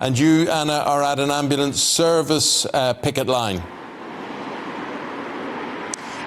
And you, Anna, are at an ambulance service picket line.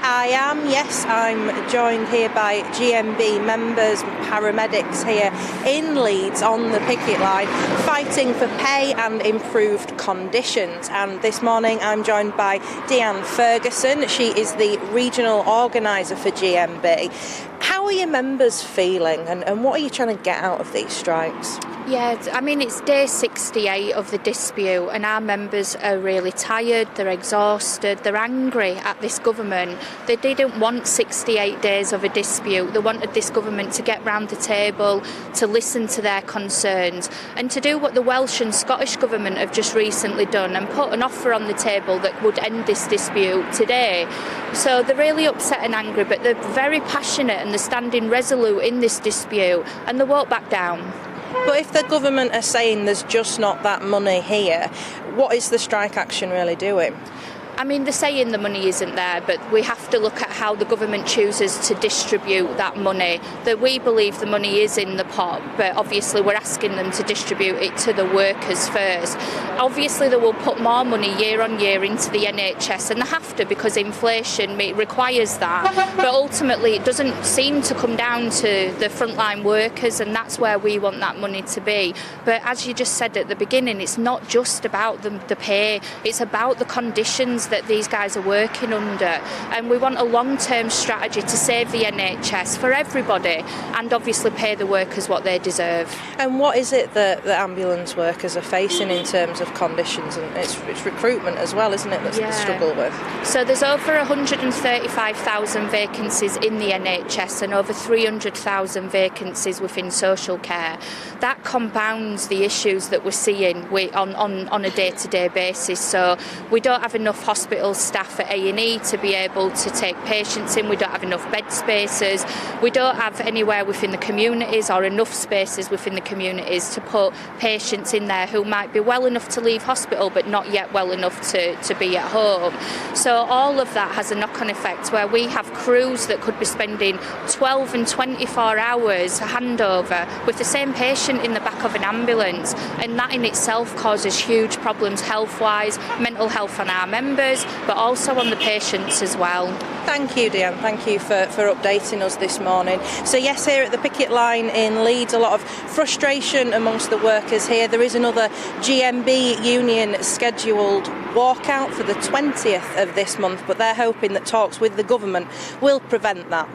I am, yes. I'm joined here by GMB members, paramedics here in Leeds on the picket line, fighting for pay and improved conditions. And this morning I'm joined by Deanne Ferguson. She is the regional organiser for GMB. How are your members feeling, and what are you trying to get out of these strikes? Yeah, I mean, it's day 68 of the dispute, and our members are really tired, they're exhausted, they're angry at this government. They didn't want 68 days of a dispute. They wanted this government to get round the table, to listen to their concerns, and to do what the Welsh and Scottish government have just recently done and put an offer on the table that would end this dispute today. So they're really upset and angry, but they're very passionate and they're standing resolute in this dispute, and they won't back down. But if the government are saying there's just not that money here, what is the strike action really doing? I mean, they're saying the money isn't there, but we have to look at how the government chooses to distribute that money. That we believe the money is in the pot, but obviously we're asking them to distribute it to the workers first. Obviously they will put more money year on year into the NHS, and they have to because inflation requires that. But ultimately it doesn't seem to come down to the frontline workers, and that's where we want that money to be. But as you just said at the beginning, it's not just about the pay, it's about the conditions that these guys are working under, and we want a long-term strategy to save the NHS for everybody and obviously pay the workers what they deserve. And what is it that the ambulance workers are facing in terms of conditions? And it's recruitment as well, isn't it, that's the struggle with? So there's over 135,000 vacancies in the NHS and over 300,000 vacancies within social care. That compounds the issues that we're seeing on a day-to-day basis. So we don't have enough hospital staff at A&E to be able to take patients in. We don't have enough bed spaces. We don't have anywhere within the communities or enough spaces within the communities to put patients in there who might be well enough to leave hospital but not yet well enough to be at home. So all of that has a knock-on effect where we have crews that could be spending 12 and 24 hours handover with the same patient in the back of an ambulance, and that in itself causes huge problems health-wise, mental health on our members, but also on the patients as well. Thank you, Deanne. Thank you for updating us this morning. So yes, here at the picket line in Leeds, a lot of frustration amongst the workers here. There is another GMB union scheduled walkout for the 20th of this month, but they're hoping that talks with the government will prevent that.